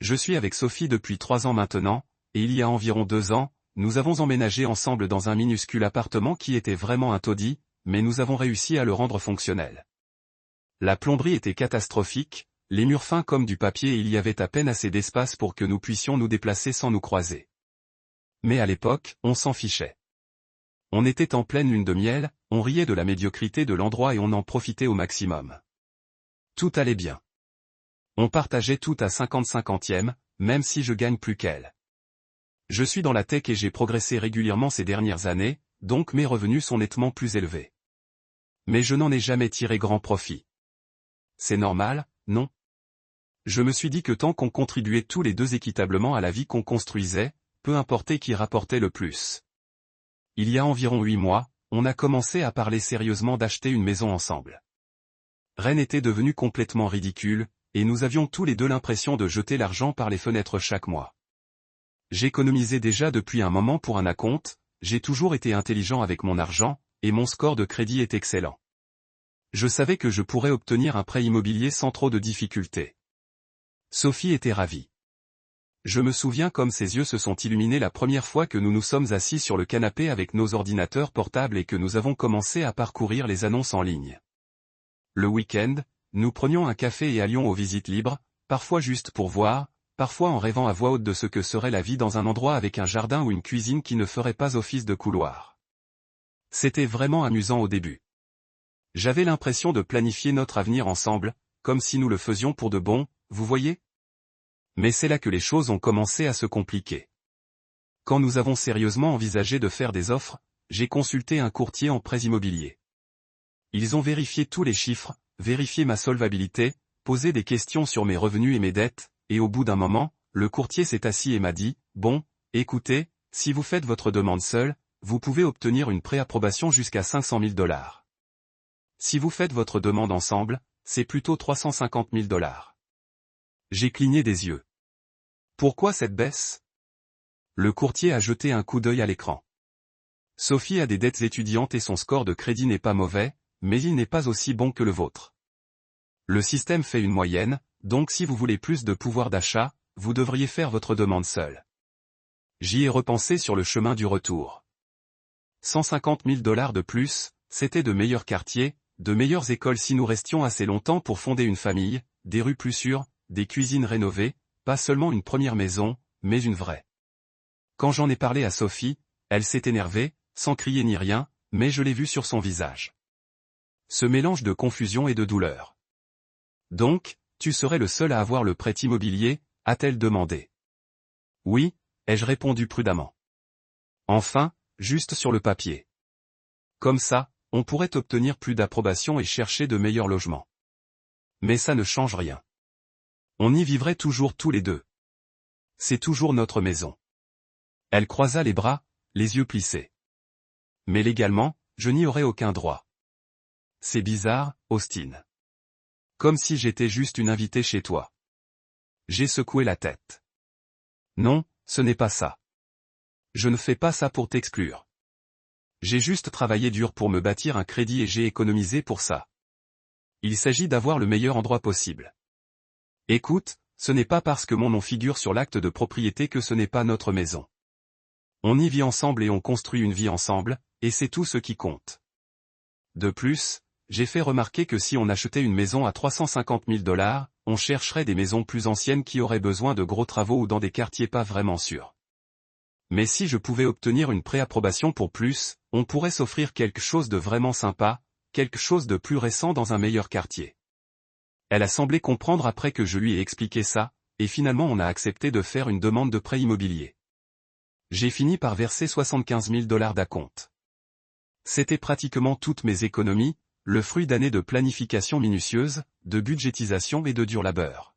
Je suis avec Sophie depuis 3 ans maintenant, et il y a environ 2 ans, nous avons emménagé ensemble dans un minuscule appartement qui était vraiment un taudis, mais nous avons réussi à le rendre fonctionnel. La plomberie était catastrophique, les murs fins comme du papier et il y avait à peine assez d'espace pour que nous puissions nous déplacer sans nous croiser. Mais à l'époque, on s'en fichait. On était en pleine lune de miel, on riait de la médiocrité de l'endroit et on en profitait au maximum. Tout allait bien. On partageait tout à 50-50e, même si je gagne plus qu'elle. Je suis dans la tech et j'ai progressé régulièrement ces dernières années, donc mes revenus sont nettement plus élevés. Mais je n'en ai jamais tiré grand profit. C'est normal, non? Je me suis dit que tant qu'on contribuait tous les deux équitablement à la vie qu'on construisait, peu importait qui rapportait le plus. Il y a environ 8 mois, on a commencé à parler sérieusement d'acheter une maison ensemble. Rennes était devenue complètement ridicule, et nous avions tous les deux l'impression de jeter l'argent par les fenêtres chaque mois. J'économisais déjà depuis un moment pour un acompte, j'ai toujours été intelligent avec mon argent, et mon score de crédit est excellent. Je savais que je pourrais obtenir un prêt immobilier sans trop de difficultés. Sophie était ravie. Je me souviens comme ses yeux se sont illuminés la première fois que nous nous sommes assis sur le canapé avec nos ordinateurs portables et que nous avons commencé à parcourir les annonces en ligne. Le week-end, nous prenions un café et allions aux visites libres, parfois juste pour voir, parfois en rêvant à voix haute de ce que serait la vie dans un endroit avec un jardin ou une cuisine qui ne ferait pas office de couloir. C'était vraiment amusant au début. J'avais l'impression de planifier notre avenir ensemble, comme si nous le faisions pour de bon, vous voyez? Mais c'est là que les choses ont commencé à se compliquer. Quand nous avons sérieusement envisagé de faire des offres, j'ai consulté un courtier en prêts immobiliers. Ils ont vérifié tous les chiffres, vérifié ma solvabilité, posé des questions sur mes revenus et mes dettes, et au bout d'un moment, le courtier s'est assis et m'a dit, « Bon, écoutez, si vous faites votre demande seule, vous pouvez obtenir une préapprobation jusqu'à 500 000 $. Si vous faites votre demande ensemble, c'est plutôt 350 000 $. J'ai cligné des yeux. Pourquoi cette baisse? Le courtier a jeté un coup d'œil à l'écran. Sophie a des dettes étudiantes et son score de crédit n'est pas mauvais, mais il n'est pas aussi bon que le vôtre. Le système fait une moyenne, donc si vous voulez plus de pouvoir d'achat, vous devriez faire votre demande seule. J'y ai repensé sur le chemin du retour. 150 000 $ de plus, c'était de meilleurs quartiers, de meilleures écoles si nous restions assez longtemps pour fonder une famille, des rues plus sûres, des cuisines rénovées, pas seulement une première maison, mais une vraie. Quand j'en ai parlé à Sophie, elle s'est énervée, sans crier ni rien, mais je l'ai vu sur son visage. Ce mélange de confusion et de douleur. Donc, tu serais le seul à avoir le prêt immobilier, a-t-elle demandé. Oui, ai-je répondu prudemment. Enfin, juste sur le papier. Comme ça, on pourrait obtenir plus d'approbation et chercher de meilleurs logements. Mais ça ne change rien. On y vivrait toujours tous les deux. C'est toujours notre maison. Elle croisa les bras, les yeux plissés. Mais légalement, je n'y aurais aucun droit. C'est bizarre, Austin. Comme si j'étais juste une invitée chez toi. J'ai secoué la tête. Non, ce n'est pas ça. Je ne fais pas ça pour t'exclure. J'ai juste travaillé dur pour me bâtir un crédit et j'ai économisé pour ça. Il s'agit d'avoir le meilleur endroit possible. Écoute, ce n'est pas parce que mon nom figure sur l'acte de propriété que ce n'est pas notre maison. On y vit ensemble et on construit une vie ensemble, et c'est tout ce qui compte. De plus, j'ai fait remarquer que si on achetait une maison à 350 000 $, on chercherait des maisons plus anciennes qui auraient besoin de gros travaux ou dans des quartiers pas vraiment sûrs. Mais si je pouvais obtenir une préapprobation pour plus, on pourrait s'offrir quelque chose de vraiment sympa, quelque chose de plus récent dans un meilleur quartier. Elle a semblé comprendre après que je lui ai expliqué ça, et finalement on a accepté de faire une demande de prêt immobilier. J'ai fini par verser 75 000 $ d'acompte. C'était pratiquement toutes mes économies, le fruit d'années de planification minutieuse, de budgétisation et de dur labeur.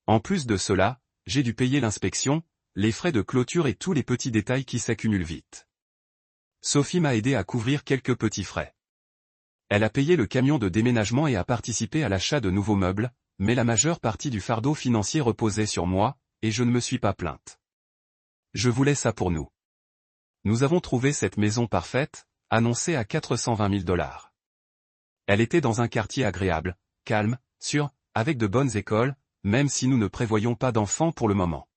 En plus de cela, j'ai dû payer l'inspection, les frais de clôture et tous les petits détails qui s'accumulent vite. Sophie m'a aidé à couvrir quelques petits frais. Elle a payé le camion de déménagement et a participé à l'achat de nouveaux meubles, mais la majeure partie du fardeau financier reposait sur moi, et je ne me suis pas plainte. Je voulais ça pour nous. Nous avons trouvé cette maison parfaite, annoncée à 420 000 $. Elle était dans un quartier agréable, calme, sûr, avec de bonnes écoles, même si nous ne prévoyons pas d'enfants pour le moment.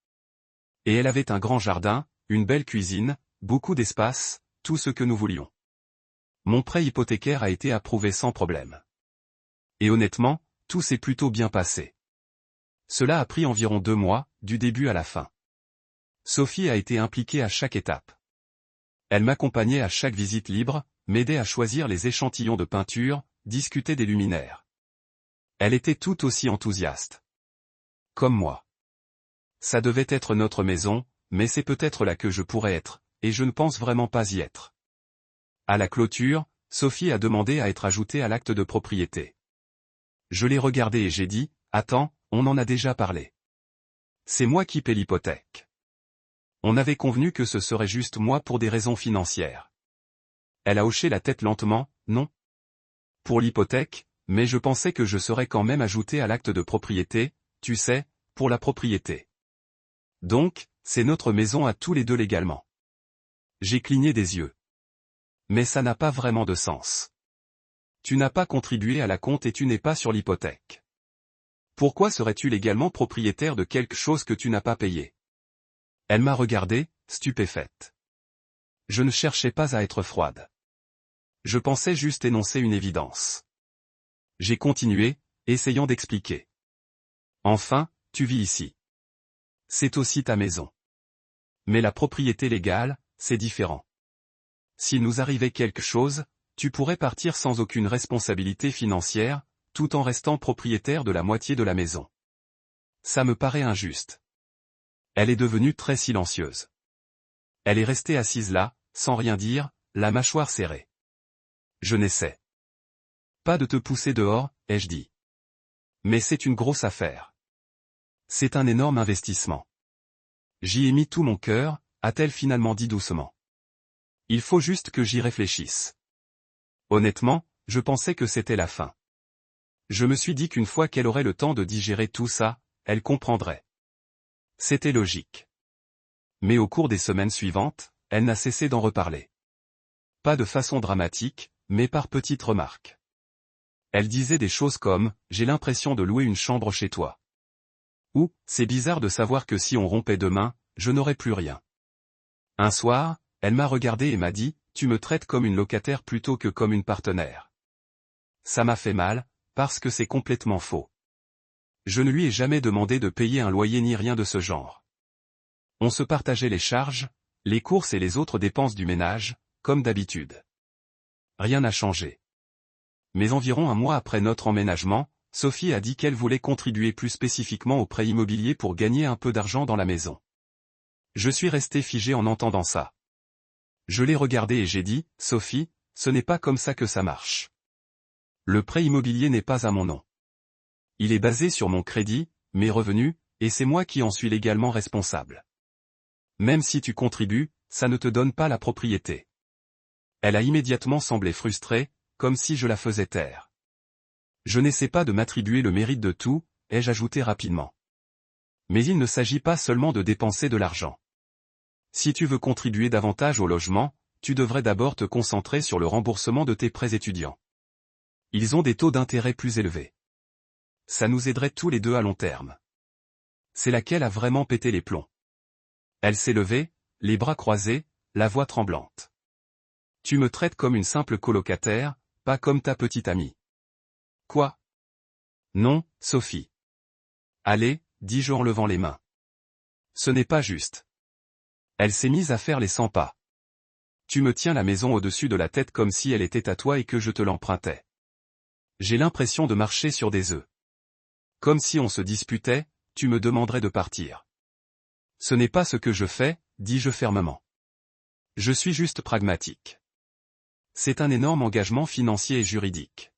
Et elle avait un grand jardin, une belle cuisine, beaucoup d'espace, tout ce que nous voulions. Mon prêt hypothécaire a été approuvé sans problème. Et honnêtement, tout s'est plutôt bien passé. Cela a pris environ 2 mois, du début à la fin. Sophie a été impliquée à chaque étape. Elle m'accompagnait à chaque visite libre, m'aidait à choisir les échantillons de peinture, discutait des luminaires. Elle était tout aussi enthousiaste. Comme moi. Ça devait être notre maison, mais c'est peut-être là que je pourrais être, et je ne pense vraiment pas y être. À la clôture, Sophie a demandé à être ajoutée à l'acte de propriété. Je l'ai regardé et j'ai dit, « Attends, on en a déjà parlé. C'est moi qui paie l'hypothèque. » On avait convenu que ce serait juste moi pour des raisons financières. Elle a hoché la tête lentement, « Non. Pour l'hypothèque, mais je pensais que je serais quand même ajouté à l'acte de propriété, tu sais, pour la propriété. Donc, c'est notre maison à tous les deux légalement. » J'ai cligné des yeux. Mais ça n'a pas vraiment de sens. Tu n'as pas contribué à la compte et tu n'es pas sur l'hypothèque. Pourquoi serais-tu légalement propriétaire de quelque chose que tu n'as pas payé? Elle m'a regardé, stupéfaite. Je ne cherchais pas à être froide. Je pensais juste énoncer une évidence. J'ai continué, essayant d'expliquer. Enfin, tu vis ici. C'est aussi ta maison. Mais la propriété légale, c'est différent. S'il nous arrivait quelque chose, tu pourrais partir sans aucune responsabilité financière, tout en restant propriétaire de la moitié de la maison. Ça me paraît injuste. Elle est devenue très silencieuse. Elle est restée assise là, sans rien dire, la mâchoire serrée. Je n'essaie pas de te pousser dehors, ai-je dit. Mais c'est une grosse affaire. C'est un énorme investissement. J'y ai mis tout mon cœur, a-t-elle finalement dit doucement. Il faut juste que j'y réfléchisse. Honnêtement, je pensais que c'était la fin. Je me suis dit qu'une fois qu'elle aurait le temps de digérer tout ça, elle comprendrait. C'était logique. Mais au cours des semaines suivantes, elle n'a cessé d'en reparler. Pas de façon dramatique, mais par petites remarques. Elle disait des choses comme « J'ai l'impression de louer une chambre chez toi ». Ou « C'est bizarre de savoir que si on rompait demain, je n'aurais plus rien ». Un soir, elle m'a regardé et m'a dit « Tu me traites comme une locataire plutôt que comme une partenaire ». Ça m'a fait mal, parce que c'est complètement faux. Je ne lui ai jamais demandé de payer un loyer ni rien de ce genre. On se partageait les charges, les courses et les autres dépenses du ménage, comme d'habitude. Rien n'a changé. Mais environ un mois après notre emménagement, Sophie a dit qu'elle voulait contribuer plus spécifiquement au prêt immobilier pour gagner un peu d'argent dans la maison. Je suis resté figé en entendant ça. Je l'ai regardé et j'ai dit, Sophie, ce n'est pas comme ça que ça marche. Le prêt immobilier n'est pas à mon nom. Il est basé sur mon crédit, mes revenus, et c'est moi qui en suis légalement responsable. Même si tu contribues, ça ne te donne pas la propriété. Elle a immédiatement semblé frustrée, comme si je la faisais taire. Je n'essaie pas de m'attribuer le mérite de tout, ai-je ajouté rapidement. Mais il ne s'agit pas seulement de dépenser de l'argent. Si tu veux contribuer davantage au logement, tu devrais d'abord te concentrer sur le remboursement de tes prêts étudiants. Ils ont des taux d'intérêt plus élevés. Ça nous aiderait tous les deux à long terme. C'est laquelle a vraiment pété les plombs. Elle s'est levée, les bras croisés, la voix tremblante. Tu me traites comme une simple colocataire, pas comme ta petite amie. Quoi? Non, Sophie. Allez, dis-je en levant les mains. Ce n'est pas juste. Elle s'est mise à faire les 100 pas. Tu me tiens la maison au-dessus de la tête comme si elle était à toi et que je te l'empruntais. J'ai l'impression de marcher sur des œufs. Comme si on se disputait, tu me demanderais de partir. Ce n'est pas ce que je fais, dis-je fermement. Je suis juste pragmatique. C'est un énorme engagement financier et juridique.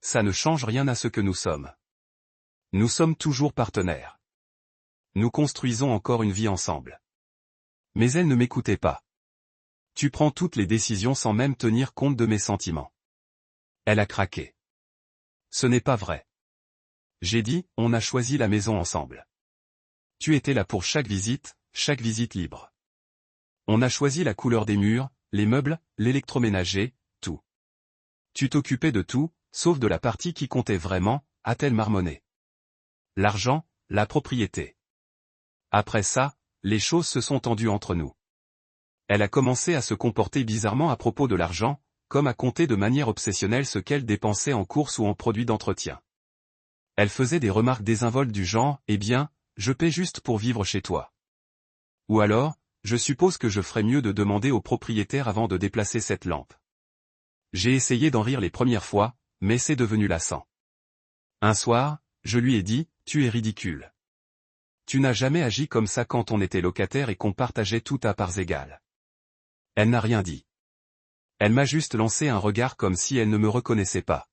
Ça ne change rien à ce que nous sommes. Nous sommes toujours partenaires. Nous construisons encore une vie ensemble. Mais elle ne m'écoutait pas. Tu prends toutes les décisions sans même tenir compte de mes sentiments. Elle a craqué. Ce n'est pas vrai. J'ai dit, on a choisi la maison ensemble. Tu étais là pour chaque visite libre. On a choisi la couleur des murs, les meubles, l'électroménager, tout. Tu t'occupais de tout, sauf de la partie qui comptait vraiment, a-t-elle marmonné. L'argent, la propriété. Après ça, les choses se sont tendues entre nous. Elle a commencé à se comporter bizarrement à propos de l'argent, comme à compter de manière obsessionnelle ce qu'elle dépensait en courses ou en produits d'entretien. Elle faisait des remarques désinvoltes du genre « Eh bien, je paie juste pour vivre chez toi. » Ou alors, « Je suppose que je ferais mieux de demander au propriétaire avant de déplacer cette lampe. » J'ai essayé d'en rire les premières fois, mais c'est devenu lassant. Un soir, je lui ai dit « Tu es ridicule. Tu n'as jamais agi comme ça quand on était locataire et qu'on partageait tout à parts égales. » Elle n'a rien dit. Elle m'a juste lancé un regard comme si elle ne me reconnaissait pas.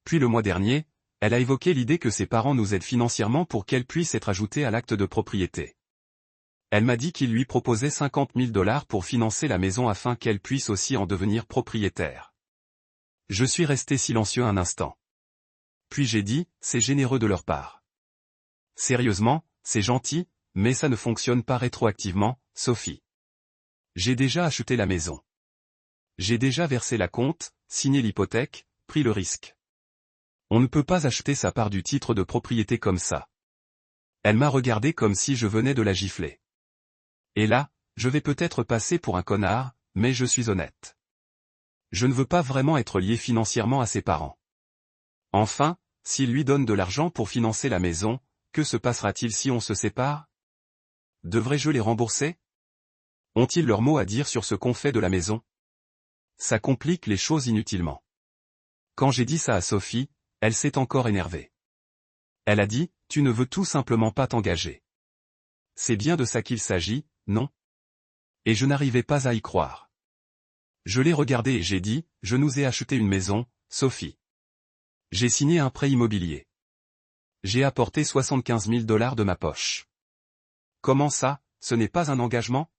Puis le mois dernier, elle a évoqué l'idée que ses parents nous aident financièrement pour qu'elle puisse être ajoutée à l'acte de propriété. Elle m'a dit qu'ils lui proposaient 50 000 $ pour financer la maison afin qu'elle puisse aussi en devenir propriétaire. Je suis resté silencieux un instant. Puis j'ai dit, c'est généreux de leur part. Sérieusement, c'est gentil, mais ça ne fonctionne pas rétroactivement, Sophie. J'ai déjà acheté la maison. J'ai déjà versé la compte, signé l'hypothèque, pris le risque. On ne peut pas acheter sa part du titre de propriété comme ça. Elle m'a regardé comme si je venais de la gifler. Et là, je vais peut-être passer pour un connard, mais je suis honnête. Je ne veux pas vraiment être lié financièrement à ses parents. Enfin, s'ils lui donnent de l'argent pour financer la maison, que se passera-t-il si on se sépare? Devrais-je les rembourser? Ont-ils leur mot à dire sur ce qu'on fait de la maison? Ça complique les choses inutilement. Quand j'ai dit ça à Sophie, elle s'est encore énervée. Elle a dit, tu ne veux tout simplement pas t'engager. C'est bien de ça qu'il s'agit, non? Et je n'arrivais pas à y croire. Je l'ai regardée et j'ai dit, je nous ai acheté une maison, Sophie. J'ai signé un prêt immobilier. J'ai apporté 75 000 $ de ma poche. Comment ça, ce n'est pas un engagement?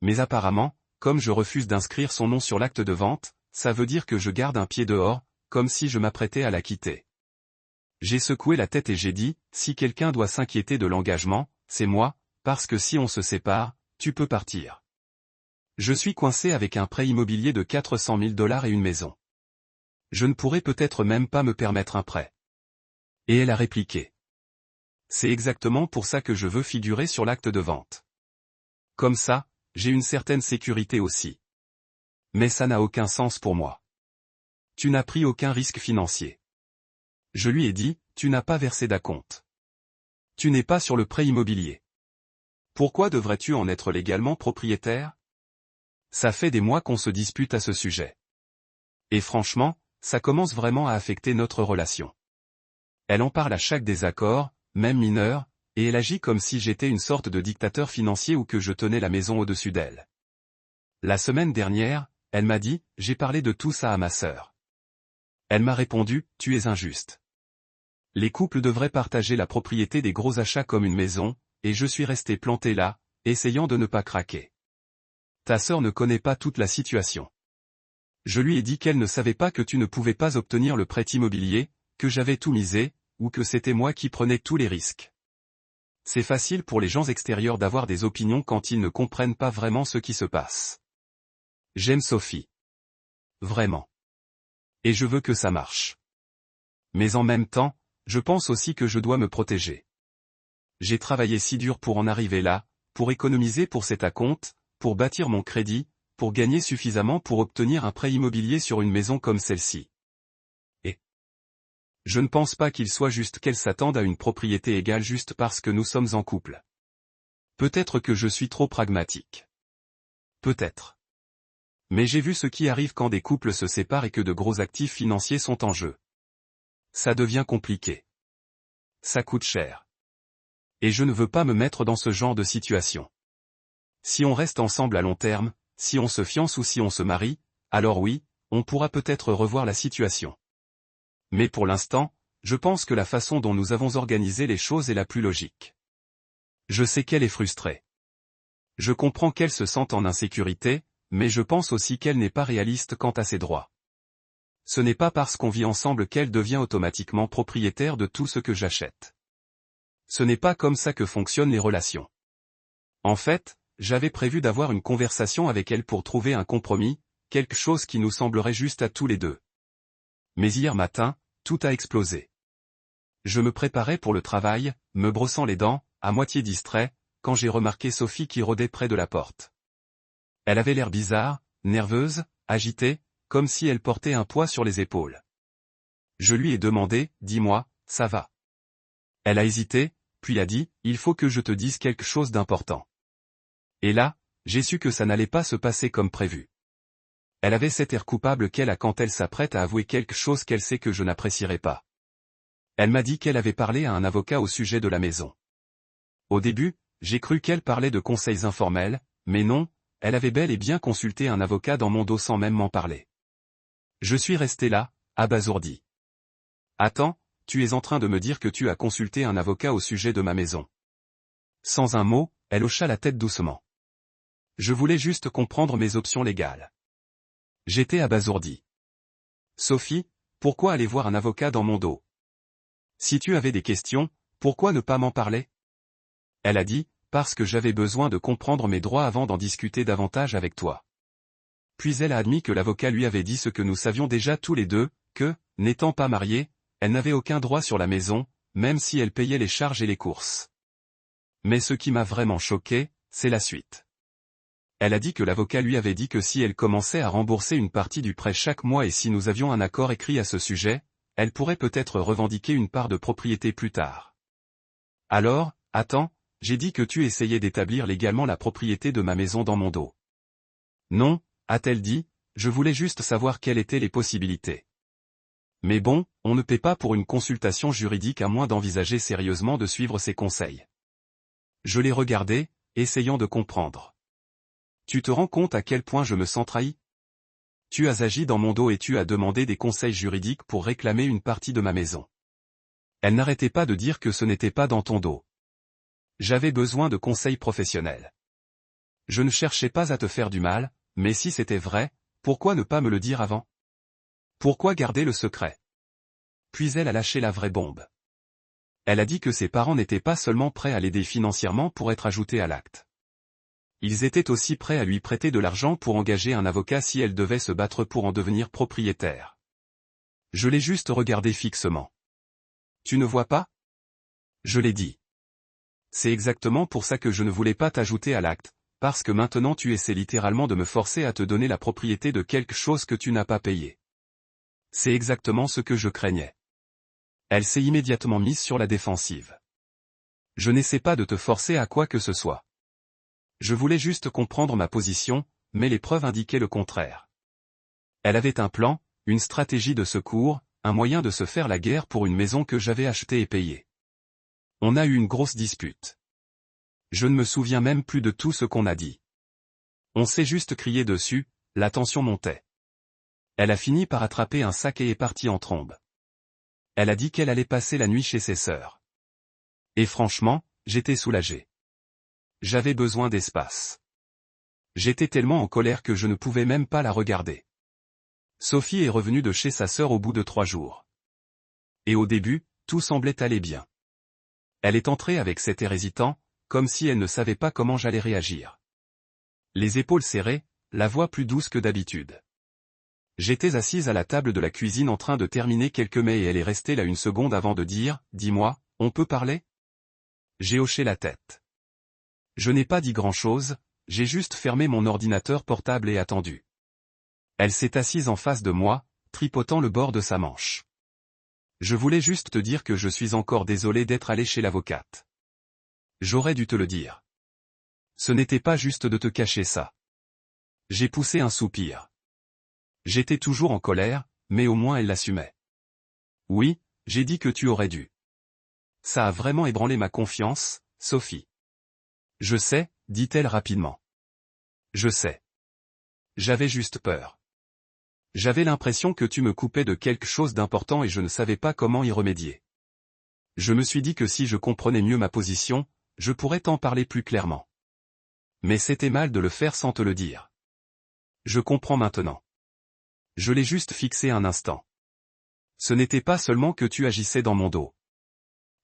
Mais apparemment, comme je refuse d'inscrire son nom sur l'acte de vente, ça veut dire que je garde un pied dehors, comme si je m'apprêtais à la quitter. J'ai secoué la tête et j'ai dit, si quelqu'un doit s'inquiéter de l'engagement, c'est moi, parce que si on se sépare, tu peux partir. Je suis coincé avec un prêt immobilier de 400 000 $ et une maison. Je ne pourrais peut-être même pas me permettre un prêt. Et elle a répliqué. C'est exactement pour ça que je veux figurer sur l'acte de vente. Comme ça, j'ai une certaine sécurité aussi. Mais ça n'a aucun sens pour moi. Tu n'as pris aucun risque financier. Je lui ai dit, tu n'as pas versé d'acompte. Tu n'es pas sur le prêt immobilier. Pourquoi devrais-tu en être légalement propriétaire? Ça fait des mois qu'on se dispute à ce sujet. Et franchement, ça commence vraiment à affecter notre relation. Elle en parle à chaque désaccord, même mineur, et elle agit comme si j'étais une sorte de dictateur financier ou que je tenais la maison au-dessus d'elle. La semaine dernière, elle m'a dit, j'ai parlé de tout ça à ma sœur. Elle m'a répondu, tu es injuste. Les couples devraient partager la propriété des gros achats comme une maison, et je suis resté planté là, essayant de ne pas craquer. Ta sœur ne connaît pas toute la situation. Je lui ai dit qu'elle ne savait pas que tu ne pouvais pas obtenir le prêt immobilier, que j'avais tout misé, ou que c'était moi qui prenais tous les risques. C'est facile pour les gens extérieurs d'avoir des opinions quand ils ne comprennent pas vraiment ce qui se passe. J'aime Sophie. Vraiment. Et je veux que ça marche. Mais en même temps, je pense aussi que je dois me protéger. J'ai travaillé si dur pour en arriver là, pour économiser pour cet acompte, pour bâtir mon crédit, pour gagner suffisamment pour obtenir un prêt immobilier sur une maison comme celle-ci. Et je ne pense pas qu'il soit juste qu'elle s'attende à une propriété égale juste parce que nous sommes en couple. Peut-être que je suis trop pragmatique. Peut-être. Mais j'ai vu ce qui arrive quand des couples se séparent et que de gros actifs financiers sont en jeu. Ça devient compliqué. Ça coûte cher. Et je ne veux pas me mettre dans ce genre de situation. Si on reste ensemble à long terme, si on se fiance ou si on se marie, alors oui, on pourra peut-être revoir la situation. Mais pour l'instant, je pense que la façon dont nous avons organisé les choses est la plus logique. Je sais qu'elle est frustrée. Je comprends qu'elle se sente en insécurité, mais je pense aussi qu'elle n'est pas réaliste quant à ses droits. Ce n'est pas parce qu'on vit ensemble qu'elle devient automatiquement propriétaire de tout ce que j'achète. Ce n'est pas comme ça que fonctionnent les relations. En fait, j'avais prévu d'avoir une conversation avec elle pour trouver un compromis, quelque chose qui nous semblerait juste à tous les deux. Mais hier matin, tout a explosé. Je me préparais pour le travail, me brossant les dents, à moitié distrait, quand j'ai remarqué Sophie qui rôdait près de la porte. Elle avait l'air bizarre, nerveuse, agitée, comme si elle portait un poids sur les épaules. Je lui ai demandé, « Dis-moi, ça va ?» Elle a hésité, puis a dit, « Il faut que je te dise quelque chose d'important. » Et là, j'ai su que ça n'allait pas se passer comme prévu. Elle avait cet air coupable qu'elle a quand elle s'apprête à avouer quelque chose qu'elle sait que je n'apprécierais pas. Elle m'a dit qu'elle avait parlé à un avocat au sujet de la maison. Au début, j'ai cru qu'elle parlait de conseils informels, mais non, elle avait bel et bien consulté un avocat dans mon dos sans même m'en parler. Je suis resté là, abasourdi. « Attends, tu es en train de me dire que tu as consulté un avocat au sujet de ma maison. » Sans un mot, elle hocha la tête doucement. Je voulais juste comprendre mes options légales. J'étais abasourdi. « Sophie, pourquoi aller voir un avocat dans mon dos? Si tu avais des questions, pourquoi ne pas m'en parler? » Elle a dit, « Parce que j'avais besoin de comprendre mes droits avant d'en discuter davantage avec toi. » Puis elle a admis que l'avocat lui avait dit ce que nous savions déjà tous les deux, que, n'étant pas mariée, elle n'avait aucun droit sur la maison, même si elle payait les charges et les courses. Mais ce qui m'a vraiment choqué, c'est la suite. Elle a dit que l'avocat lui avait dit que si elle commençait à rembourser une partie du prêt chaque mois et si nous avions un accord écrit à ce sujet, elle pourrait peut-être revendiquer une part de propriété plus tard. Alors, attends, j'ai dit que tu essayais d'établir légalement la propriété de ma maison dans mon dos. Non, a-t-elle dit, je voulais juste savoir quelles étaient les possibilités. Mais bon, on ne paie pas pour une consultation juridique à moins d'envisager sérieusement de suivre ses conseils. Je l'ai regardé, essayant de comprendre. Tu te rends compte à quel point je me sens trahi? Tu as agi dans mon dos et tu as demandé des conseils juridiques pour réclamer une partie de ma maison. Elle n'arrêtait pas de dire que ce n'était pas dans ton dos. J'avais besoin de conseils professionnels. Je ne cherchais pas à te faire du mal, mais si c'était vrai, pourquoi ne pas me le dire avant? Pourquoi garder le secret? Puis elle a lâché la vraie bombe. Elle a dit que ses parents n'étaient pas seulement prêts à l'aider financièrement pour être ajoutés à l'acte. Ils étaient aussi prêts à lui prêter de l'argent pour engager un avocat si elle devait se battre pour en devenir propriétaire. Je l'ai juste regardé fixement. Tu ne vois pas? Je l'ai dit. C'est exactement pour ça que je ne voulais pas t'ajouter à l'acte, parce que maintenant tu essaies littéralement de me forcer à te donner la propriété de quelque chose que tu n'as pas payé. C'est exactement ce que je craignais. Elle s'est immédiatement mise sur la défensive. Je n'essaie pas de te forcer à quoi que ce soit. Je voulais juste comprendre ma position, mais les preuves indiquaient le contraire. Elle avait un plan, une stratégie de secours, un moyen de se faire la guerre pour une maison que j'avais achetée et payée. On a eu une grosse dispute. Je ne me souviens même plus de tout ce qu'on a dit. On s'est juste crié dessus, la tension montait. Elle a fini par attraper un sac et est partie en trombe. Elle a dit qu'elle allait passer la nuit chez ses sœurs. Et franchement, j'étais soulagé. J'avais besoin d'espace. J'étais tellement en colère que je ne pouvais même pas la regarder. Sophie est revenue de chez sa sœur au bout de 3 jours. Et au début, tout semblait aller bien. Elle est entrée avec cet air hésitant, comme si elle ne savait pas comment j'allais réagir. Les épaules serrées, la voix plus douce que d'habitude. J'étais assise à la table de la cuisine en train de terminer quelques mets et elle est restée là une seconde avant de dire, « Dis-moi, on peut parler ?» J'ai hoché la tête. Je n'ai pas dit grand-chose, j'ai juste fermé mon ordinateur portable et attendu. Elle s'est assise en face de moi, tripotant le bord de sa manche. Je voulais juste te dire que je suis encore désolé d'être allé chez l'avocate. J'aurais dû te le dire. Ce n'était pas juste de te cacher ça. J'ai poussé un soupir. J'étais toujours en colère, mais au moins elle l'assumait. Oui, j'ai dit que tu aurais dû. Ça a vraiment ébranlé ma confiance, Sophie. Je sais, dit-elle rapidement. Je sais. J'avais juste peur. J'avais l'impression que tu me coupais de quelque chose d'important et je ne savais pas comment y remédier. Je me suis dit que si je comprenais mieux ma position, je pourrais t'en parler plus clairement. Mais c'était mal de le faire sans te le dire. Je comprends maintenant. Je l'ai juste fixé un instant. Ce n'était pas seulement que tu agissais dans mon dos.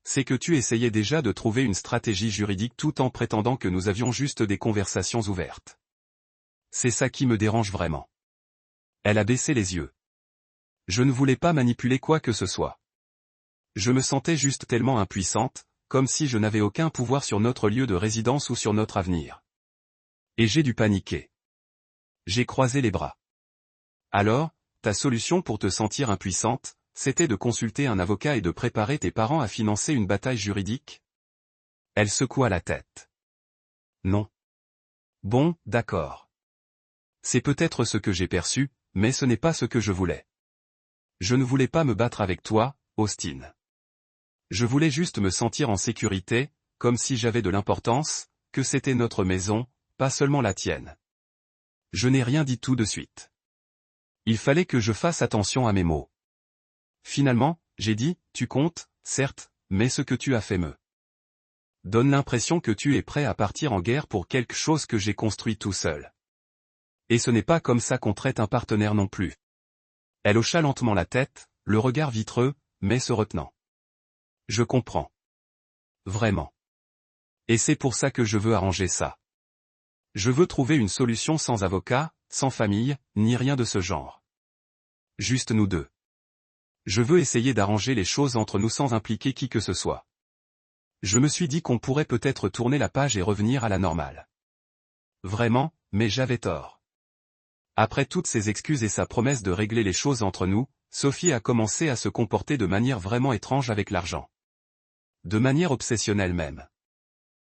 C'est que tu essayais déjà de trouver une stratégie juridique tout en prétendant que nous avions juste des conversations ouvertes. C'est ça qui me dérange vraiment. Elle a baissé les yeux. Je ne voulais pas manipuler quoi que ce soit. Je me sentais juste tellement impuissante, comme si je n'avais aucun pouvoir sur notre lieu de résidence ou sur notre avenir. Et j'ai dû paniquer. J'ai croisé les bras. Alors, ta solution pour te sentir impuissante, c'était de consulter un avocat et de préparer tes parents à financer une bataille juridique? Elle secoua la tête. Non. Bon, d'accord. C'est peut-être ce que j'ai perçu, mais ce n'est pas ce que je voulais. Je ne voulais pas me battre avec toi, Austin. Je voulais juste me sentir en sécurité, comme si j'avais de l'importance, que c'était notre maison, pas seulement la tienne. Je n'ai rien dit tout de suite. Il fallait que je fasse attention à mes mots. Finalement, j'ai dit, tu comptes, certes, mais ce que tu as fait me donne l'impression que tu es prêt à partir en guerre pour quelque chose que j'ai construit tout seul. Et ce n'est pas comme ça qu'on traite un partenaire non plus. Elle hocha lentement la tête, le regard vitreux, mais se retenant. Je comprends. Vraiment. Et c'est pour ça que je veux arranger ça. Je veux trouver une solution sans avocat, sans famille, ni rien de ce genre. Juste nous deux. Je veux essayer d'arranger les choses entre nous sans impliquer qui que ce soit. Je me suis dit qu'on pourrait peut-être tourner la page et revenir à la normale. Vraiment, mais j'avais tort. Après toutes ses excuses et sa promesse de régler les choses entre nous, Sophie a commencé à se comporter de manière vraiment étrange avec l'argent. De manière obsessionnelle même.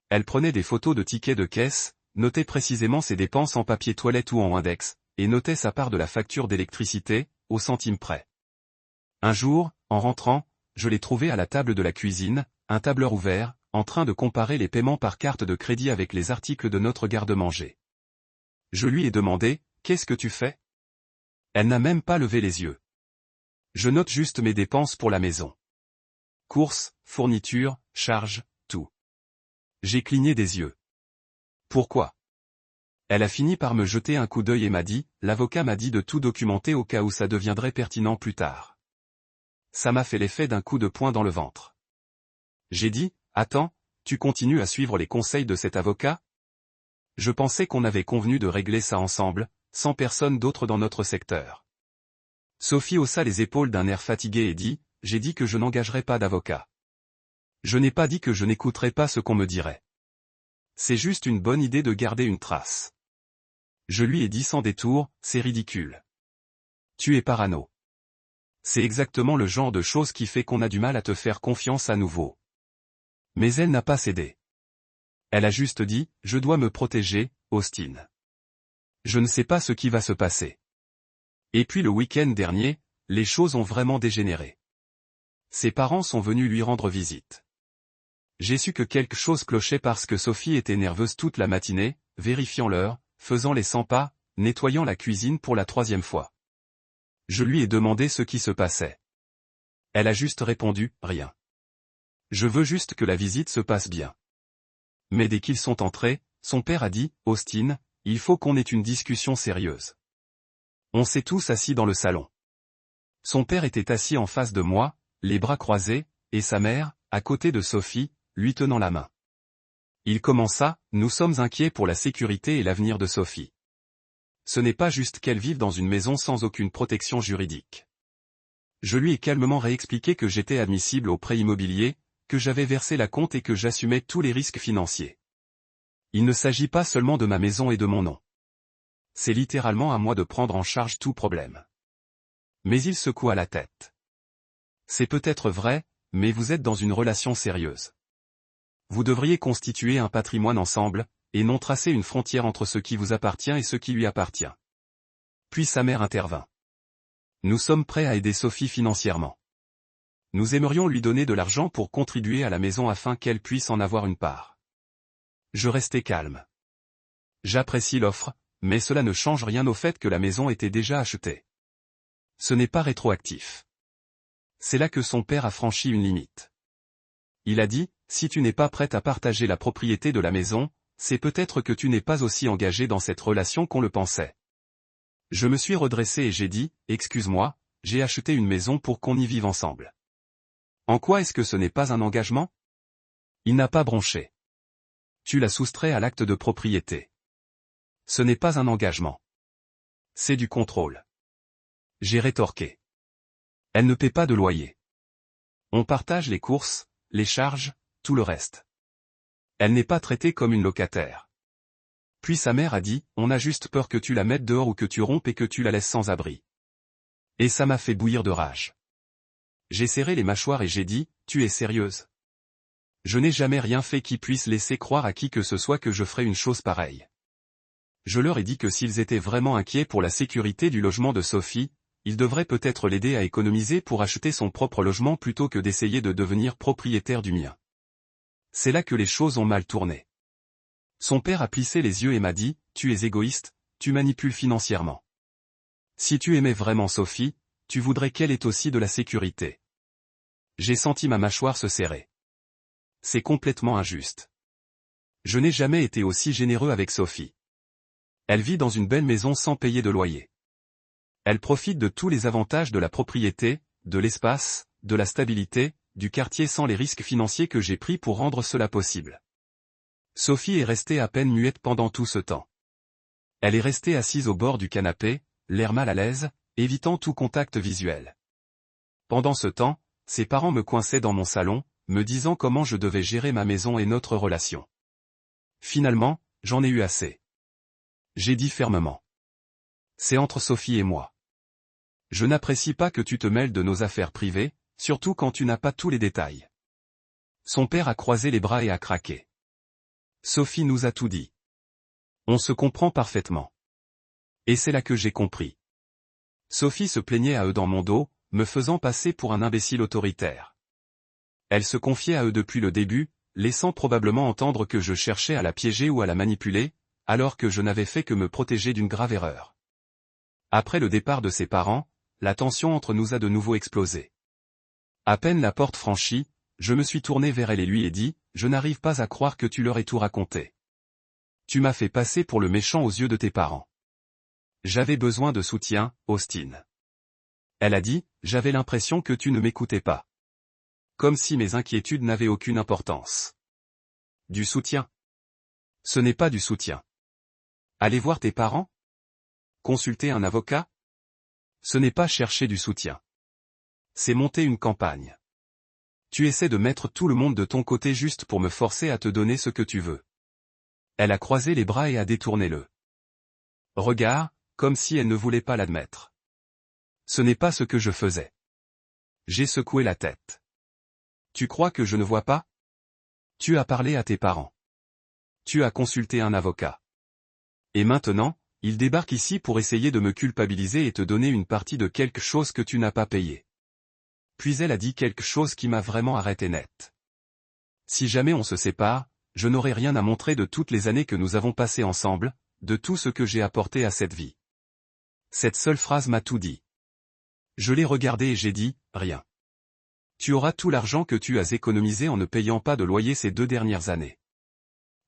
Elle prenait des photos de tickets de caisse, notait précisément ses dépenses en papier toilette ou en index, et notait sa part de la facture d'électricité, au centime près. Un jour, en rentrant, je l'ai trouvée à la table de la cuisine, un tableur ouvert, en train de comparer les paiements par carte de crédit avec les articles de notre garde-manger. Je lui ai demandé, « Qu'est-ce que tu fais ?» Elle n'a même pas levé les yeux. Je note juste mes dépenses pour la maison. Courses, fournitures, charges, tout. J'ai cligné des yeux. Pourquoi? Elle a fini par me jeter un coup d'œil et m'a dit, l'avocat m'a dit de tout documenter au cas où ça deviendrait pertinent plus tard. Ça m'a fait l'effet d'un coup de poing dans le ventre. J'ai dit, attends, tu continues à suivre les conseils de cet avocat? Je pensais qu'on avait convenu de régler ça ensemble, sans personne d'autre dans notre secteur. Sophie haussa les épaules d'un air fatigué et dit, j'ai dit que je n'engagerais pas d'avocat. Je n'ai pas dit que je n'écouterais pas ce qu'on me dirait. C'est juste une bonne idée de garder une trace. Je lui ai dit sans détour, c'est ridicule. Tu es parano. C'est exactement le genre de chose qui fait qu'on a du mal à te faire confiance à nouveau. Mais elle n'a pas cédé. Elle a juste dit, je dois me protéger, Austin. Je ne sais pas ce qui va se passer. Et puis le week-end dernier, les choses ont vraiment dégénéré. Ses parents sont venus lui rendre visite. J'ai su que quelque chose clochait parce que Sophie était nerveuse toute la matinée, vérifiant l'heure, faisant les 100 pas, nettoyant la cuisine pour la 3e fois. Je lui ai demandé ce qui se passait. Elle a juste répondu, rien. Je veux juste que la visite se passe bien. Mais dès qu'ils sont entrés, son père a dit, Austin, il faut qu'on ait une discussion sérieuse. On s'est tous assis dans le salon. Son père était assis en face de moi, les bras croisés, et sa mère, à côté de Sophie, lui tenant la main. Il commença, nous sommes inquiets pour la sécurité et l'avenir de Sophie. Ce n'est pas juste qu'elle vive dans une maison sans aucune protection juridique. Je lui ai calmement réexpliqué que j'étais admissible au prêt immobilier, que j'avais versé la compte et que j'assumais tous les risques financiers. Il ne s'agit pas seulement de ma maison et de mon nom. C'est littéralement à moi de prendre en charge tout problème. Mais il secoua la tête. C'est peut-être vrai, mais vous êtes dans une relation sérieuse. Vous devriez constituer un patrimoine ensemble, et non tracer une frontière entre ce qui vous appartient et ce qui lui appartient. Puis sa mère intervint. Nous sommes prêts à aider Sophie financièrement. Nous aimerions lui donner de l'argent pour contribuer à la maison afin qu'elle puisse en avoir une part. Je restai calme. J'apprécie l'offre, mais cela ne change rien au fait que la maison était déjà achetée. Ce n'est pas rétroactif. C'est là que son père a franchi une limite. Il a dit, si tu n'es pas prête à partager la propriété de la maison, c'est peut-être que tu n'es pas aussi engagé dans cette relation qu'on le pensait. Je me suis redressé et j'ai dit, excuse-moi, j'ai acheté une maison pour qu'on y vive ensemble. En quoi est-ce que ce n'est pas un engagement? Il n'a pas bronché. Tu l'as soustrait à l'acte de propriété. Ce n'est pas un engagement. C'est du contrôle. J'ai rétorqué. Elle ne paie pas de loyer. On partage les courses, les charges, tout le reste. Elle n'est pas traitée comme une locataire. Puis sa mère a dit, on a juste peur que tu la mettes dehors ou que tu rompes et que tu la laisses sans abri. Et ça m'a fait bouillir de rage. J'ai serré les mâchoires et j'ai dit, tu es sérieuse? Je n'ai jamais rien fait qui puisse laisser croire à qui que ce soit que je ferais une chose pareille. Je leur ai dit que s'ils étaient vraiment inquiets pour la sécurité du logement de Sophie, ils devraient peut-être l'aider à économiser pour acheter son propre logement plutôt que d'essayer de devenir propriétaire du mien. C'est là que les choses ont mal tourné. Son père a plissé les yeux et m'a dit, tu es égoïste, tu manipules financièrement. Si tu aimais vraiment Sophie, tu voudrais qu'elle ait aussi de la sécurité. J'ai senti ma mâchoire se serrer. C'est complètement injuste. Je n'ai jamais été aussi généreux avec Sophie. Elle vit dans une belle maison sans payer de loyer. Elle profite de tous les avantages de la propriété, de l'espace, de la stabilité, du quartier sans les risques financiers que j'ai pris pour rendre cela possible. Sophie est restée à peine muette pendant tout ce temps. Elle est restée assise au bord du canapé, l'air mal à l'aise, évitant tout contact visuel. Pendant ce temps, ses parents me coinçaient dans mon salon, me disant comment je devais gérer ma maison et notre relation. Finalement, j'en ai eu assez. J'ai dit fermement. C'est entre Sophie et moi. Je n'apprécie pas que tu te mêles de nos affaires privées, surtout quand tu n'as pas tous les détails. Son père a croisé les bras et a craqué. Sophie nous a tout dit. On se comprend parfaitement. Et c'est là que j'ai compris. Sophie se plaignait à eux dans mon dos, me faisant passer pour un imbécile autoritaire. Elle se confiait à eux depuis le début, laissant probablement entendre que je cherchais à la piéger ou à la manipuler, alors que je n'avais fait que me protéger d'une grave erreur. Après le départ de ses parents, la tension entre nous a de nouveau explosé. À peine la porte franchie, je me suis tourné vers elle et lui ai dit, je n'arrive pas à croire que tu leur aies tout raconté. Tu m'as fait passer pour le méchant aux yeux de tes parents. J'avais besoin de soutien, Austin. Elle a dit, j'avais l'impression que tu ne m'écoutais pas. Comme si mes inquiétudes n'avaient aucune importance. Du soutien? Ce n'est pas du soutien. Aller voir tes parents? Consulter un avocat? Ce n'est pas chercher du soutien. C'est monter une campagne. Tu essaies de mettre tout le monde de ton côté juste pour me forcer à te donner ce que tu veux. Elle a croisé les bras et a détourné le regard, comme si elle ne voulait pas l'admettre. Ce n'est pas ce que je faisais. J'ai secoué la tête. Tu crois que je ne vois pas? Tu as parlé à tes parents. Tu as consulté un avocat. Et maintenant, il débarque ici pour essayer de me culpabiliser et te donner une partie de quelque chose que tu n'as pas payé. Puis elle a dit quelque chose qui m'a vraiment arrêté net. Si jamais on se sépare, je n'aurai rien à montrer de toutes les années que nous avons passées ensemble, de tout ce que j'ai apporté à cette vie. Cette seule phrase m'a tout dit. Je l'ai regardé et j'ai dit, rien. Tu auras tout l'argent que tu as économisé en ne payant pas de loyer ces 2 dernières années.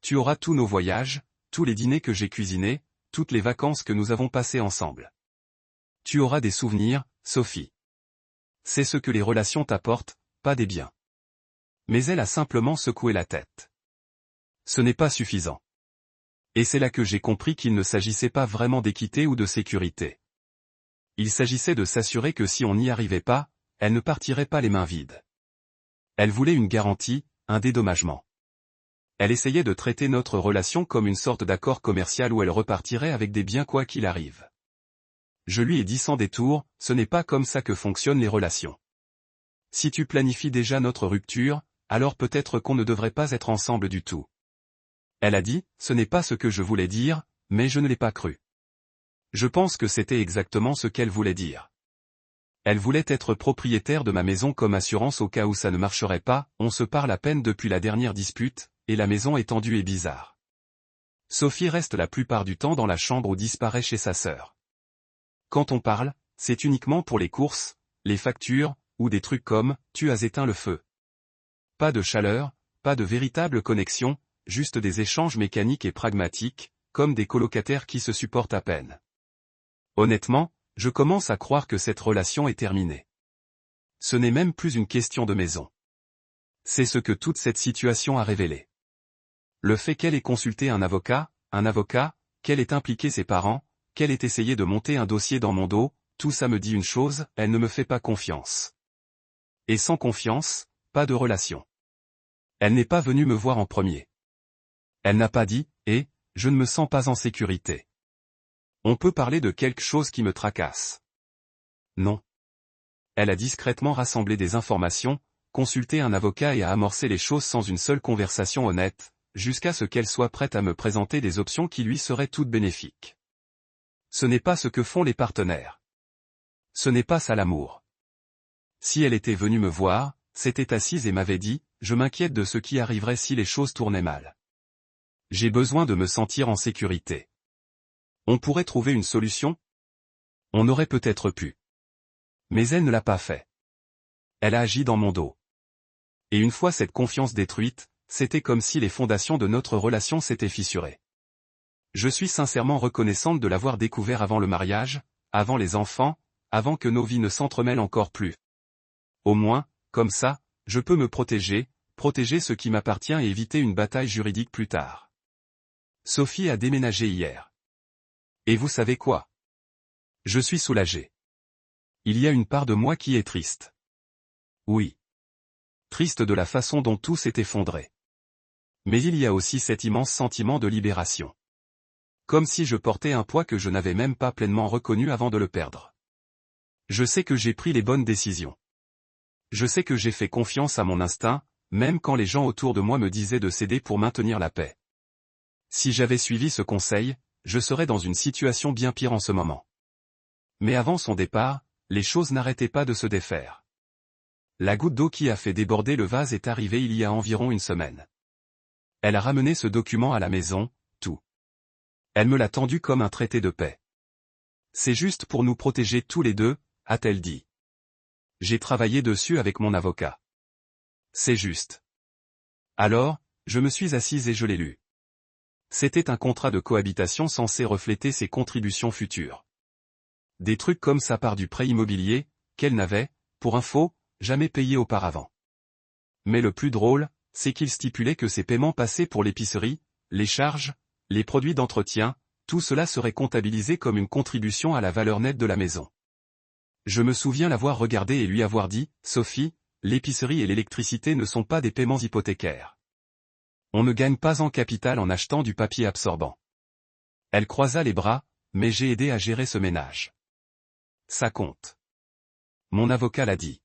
Tu auras tous nos voyages, tous les dîners que j'ai cuisinés, toutes les vacances que nous avons passées ensemble. Tu auras des souvenirs, Sophie. C'est ce que les relations t'apportent, pas des biens. Mais elle a simplement secoué la tête. Ce n'est pas suffisant. Et c'est là que j'ai compris qu'il ne s'agissait pas vraiment d'équité ou de sécurité. Il s'agissait de s'assurer que si on n'y arrivait pas, elle ne partirait pas les mains vides. Elle voulait une garantie, un dédommagement. Elle essayait de traiter notre relation comme une sorte d'accord commercial où elle repartirait avec des biens quoi qu'il arrive. Je lui ai dit sans détour, ce n'est pas comme ça que fonctionnent les relations. Si tu planifies déjà notre rupture, alors peut-être qu'on ne devrait pas être ensemble du tout. Elle a dit, ce n'est pas ce que je voulais dire, mais je ne l'ai pas cru. Je pense que c'était exactement ce qu'elle voulait dire. Elle voulait être propriétaire de ma maison comme assurance au cas où ça ne marcherait pas, on se parle à peine depuis la dernière dispute, et la maison est tendue et bizarre. Sophie reste la plupart du temps dans la chambre ou disparaît chez sa sœur. Quand on parle, c'est uniquement pour les courses, les factures, ou des trucs comme « tu as éteint le feu ». Pas de chaleur, pas de véritable connexion, juste des échanges mécaniques et pragmatiques, comme des colocataires qui se supportent à peine. Honnêtement, je commence à croire que cette relation est terminée. Ce n'est même plus une question de maison. C'est ce que toute cette situation a révélé. Le fait qu'elle ait consulté un avocat, qu'elle ait impliqué ses parents, qu'elle ait essayé de monter un dossier dans mon dos, tout ça me dit une chose, elle ne me fait pas confiance. Et sans confiance, pas de relation. Elle n'est pas venue me voir en premier. Elle n'a pas dit « Eh, je ne me sens pas en sécurité. On peut parler de quelque chose qui me tracasse. » Non. Elle a discrètement rassemblé des informations, consulté un avocat et a amorcé les choses sans une seule conversation honnête, jusqu'à ce qu'elle soit prête à me présenter des options qui lui seraient toutes bénéfiques. Ce n'est pas ce que font les partenaires. Ce n'est pas ça l'amour. Si elle était venue me voir, s'était assise et m'avait dit « Je m'inquiète de ce qui arriverait si les choses tournaient mal. J'ai besoin de me sentir en sécurité. On pourrait trouver une solution ? On aurait peut-être pu. » Mais elle ne l'a pas fait. Elle a agi dans mon dos. Et une fois cette confiance détruite, c'était comme si les fondations de notre relation s'étaient fissurées. Je suis sincèrement reconnaissante de l'avoir découvert avant le mariage, avant les enfants, avant que nos vies ne s'entremêlent encore plus. Au moins, comme ça, je peux me protéger ce qui m'appartient et éviter une bataille juridique plus tard. Sophie a déménagé hier. Et vous savez quoi? Je suis soulagé. Il y a une part de moi qui est triste. Oui. Triste de la façon dont tout s'est effondré. Mais il y a aussi cet immense sentiment de libération. Comme si je portais un poids que je n'avais même pas pleinement reconnu avant de le perdre. Je sais que j'ai pris les bonnes décisions. Je sais que j'ai fait confiance à mon instinct, même quand les gens autour de moi me disaient de céder pour maintenir la paix. Si j'avais suivi ce conseil, je serais dans une situation bien pire en ce moment. Mais avant son départ, les choses n'arrêtaient pas de se défaire. La goutte d'eau qui a fait déborder le vase est arrivée il y a environ une semaine. Elle a ramené ce document à la maison, tout. Elle me l'a tendu comme un traité de paix. C'est juste pour nous protéger tous les deux, a-t-elle dit. J'ai travaillé dessus avec mon avocat. C'est juste. Alors, je me suis assise et je l'ai lu. C'était un contrat de cohabitation censé refléter ses contributions futures. Des trucs comme ça part du prêt immobilier, qu'elle n'avait, pour info, jamais payé auparavant. Mais le plus drôle, c'est qu'il stipulait que ces paiements passés pour l'épicerie, les charges, les produits d'entretien, tout cela serait comptabilisé comme une contribution à la valeur nette de la maison. Je me souviens l'avoir regardé et lui avoir dit, « Sophie, l'épicerie et l'électricité ne sont pas des paiements hypothécaires. On ne gagne pas en capital en achetant du papier absorbant. » Elle croisa les bras, mais j'ai aidé à gérer ce ménage. Ça compte. Mon avocat l'a dit.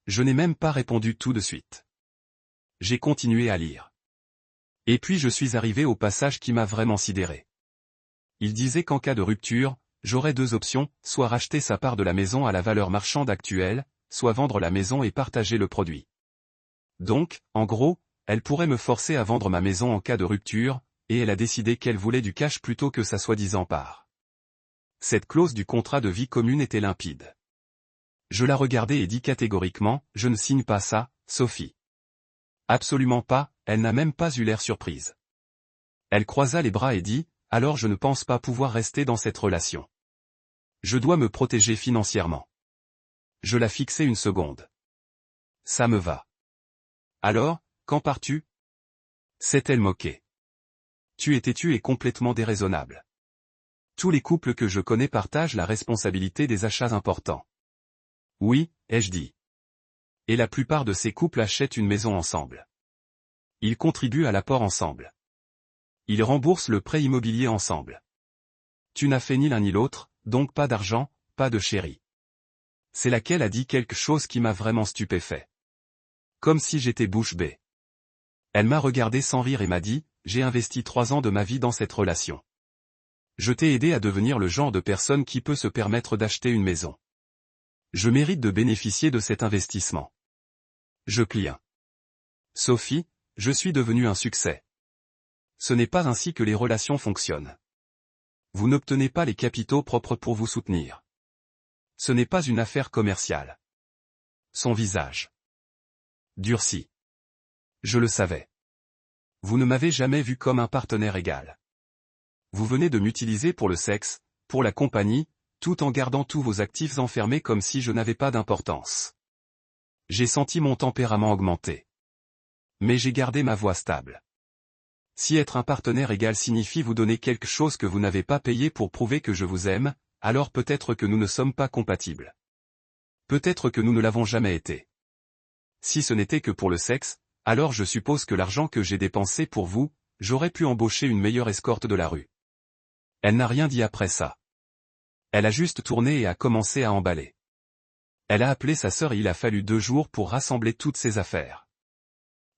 Je n'ai même pas répondu tout de suite. J'ai continué à lire. Et puis je suis arrivé au passage qui m'a vraiment sidéré. Il disait qu'en cas de rupture, j'aurais deux options, soit racheter sa part de la maison à la valeur marchande actuelle, soit vendre la maison et partager le produit. Donc, en gros, elle pourrait me forcer à vendre ma maison en cas de rupture, et elle a décidé qu'elle voulait du cash plutôt que sa soi-disant part. Cette clause du contrat de vie commune était limpide. Je la regardai et dis catégoriquement, « Je ne signe pas ça, Sophie. » Absolument pas, elle n'a même pas eu l'air surprise. Elle croisa les bras et dit, « Alors je ne pense pas pouvoir rester dans cette relation. Je dois me protéger financièrement. » Je la fixai une seconde. « Ça me va. » « Alors, quand pars-tu » s'est-elle moquée. « Tu es têtu et complètement déraisonnable. Tous les couples que je connais partagent la responsabilité des achats importants. » « Oui, ai-je dit. Et la plupart de ces couples achètent une maison ensemble. Ils contribuent à l'apport ensemble. Ils remboursent le prêt immobilier ensemble. Tu n'as fait ni l'un ni l'autre, donc pas d'argent, pas de chéri. » C'est laquelle a dit quelque chose qui m'a vraiment stupéfait. Comme si j'étais bouche bée. Elle m'a regardé sans rire et m'a dit, « J'ai investi 3 ans de ma vie dans cette relation. Je t'ai aidé à devenir le genre de personne qui peut se permettre d'acheter une maison. Je mérite de bénéficier de cet investissement. » Je plie un. « Sophie, je suis devenu un succès. Ce n'est pas ainsi que les relations fonctionnent. Vous n'obtenez pas les capitaux propres pour vous soutenir. Ce n'est pas une affaire commerciale. » Son visage durcit. Je le savais. Vous ne m'avez jamais vu comme un partenaire égal. Vous venez de m'utiliser pour le sexe, pour la compagnie, tout en gardant tous vos actifs enfermés comme si je n'avais pas d'importance. J'ai senti mon tempérament augmenter. Mais j'ai gardé ma voix stable. Si être un partenaire égal signifie vous donner quelque chose que vous n'avez pas payé pour prouver que je vous aime, alors peut-être que nous ne sommes pas compatibles. Peut-être que nous ne l'avons jamais été. Si ce n'était que pour le sexe, alors je suppose que l'argent que j'ai dépensé pour vous, j'aurais pu embaucher une meilleure escorte de la rue. Elle n'a rien dit après ça. Elle a juste tourné et a commencé à emballer. Elle a appelé sa sœur et il a fallu 2 jours pour rassembler toutes ses affaires.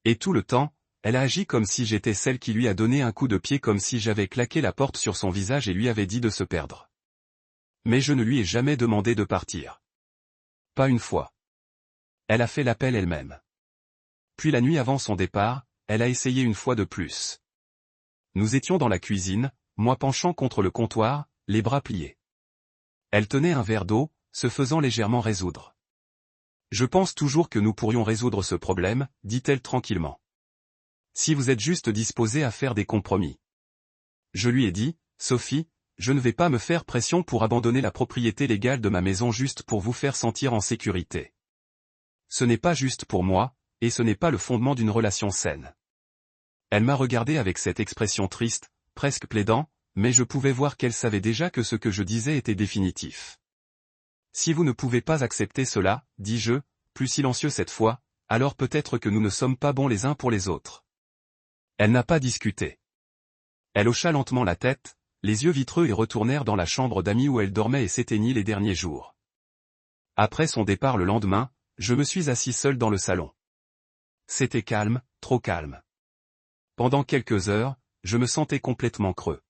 Et tout le temps, elle a agi comme si j'étais celle qui lui a donné un coup de pied, comme si j'avais claqué la porte sur son visage et lui avais dit de se perdre. Mais je ne lui ai jamais demandé de partir. Pas une fois. Elle a fait l'appel elle-même. Puis la nuit avant son départ, elle a essayé une fois de plus. Nous étions dans la cuisine, moi penchant contre le comptoir, les bras pliés. Elle tenait un verre d'eau, se faisant légèrement résoudre. Je pense toujours que nous pourrions résoudre ce problème, dit-elle tranquillement. Si vous êtes juste disposée à faire des compromis. Je lui ai dit, Sophie, je ne vais pas me faire pression pour abandonner la propriété légale de ma maison juste pour vous faire sentir en sécurité. Ce n'est pas juste pour moi, et ce n'est pas le fondement d'une relation saine. Elle m'a regardé avec cette expression triste, presque plaidant, mais je pouvais voir qu'elle savait déjà que ce que je disais était définitif. Si vous ne pouvez pas accepter cela, dis-je, plus silencieux cette fois, alors peut-être que nous ne sommes pas bons les uns pour les autres. Elle n'a pas discuté. Elle hocha lentement la tête, les yeux vitreux et retournèrent dans la chambre d'amis où elle dormait et s'éteignit les derniers jours. Après son départ le lendemain, je me suis assis seul dans le salon. C'était calme, trop calme. Pendant quelques heures, je me sentais complètement creux.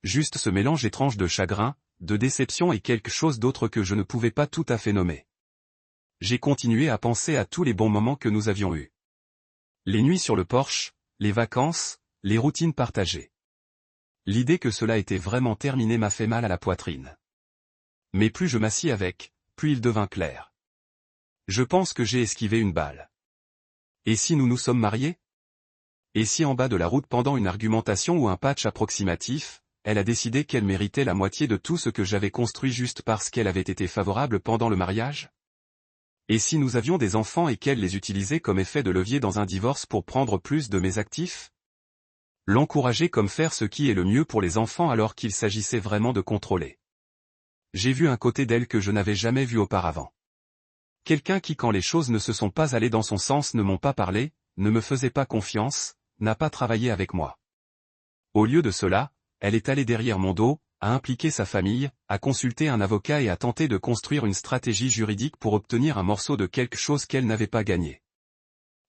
Juste ce mélange étrange de chagrin, de déception et quelque chose d'autre que je ne pouvais pas tout à fait nommer. J'ai continué à penser à tous les bons moments que nous avions eus. Les nuits sur le porche, les vacances, les routines partagées. L'idée que cela était vraiment terminé m'a fait mal à la poitrine. Mais plus je m'assis avec, plus il devint clair. Je pense que j'ai esquivé une balle. Et si nous nous sommes mariés? Et si en bas de la route pendant une argumentation ou un patch approximatif, elle a décidé qu'elle méritait la moitié de tout ce que j'avais construit juste parce qu'elle avait été favorable pendant le mariage? Et si nous avions des enfants et qu'elle les utilisait comme effet de levier dans un divorce pour prendre plus de mes actifs? L'encourager comme faire ce qui est le mieux pour les enfants alors qu'il s'agissait vraiment de contrôler. J'ai vu un côté d'elle que je n'avais jamais vu auparavant. Quelqu'un qui, quand les choses ne se sont pas allées dans son sens, ne m'ont pas parlé, ne me faisait pas confiance, n'a pas travaillé avec moi. Au lieu de cela, elle est allée derrière mon dos, a impliqué sa famille, a consulté un avocat et a tenté de construire une stratégie juridique pour obtenir un morceau de quelque chose qu'elle n'avait pas gagné.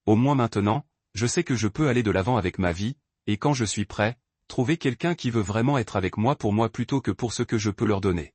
Au moins maintenant, je sais que je peux aller de l'avant avec ma vie, et quand je suis prêt, trouver quelqu'un qui veut vraiment être avec moi pour moi plutôt que pour ce que je peux leur donner.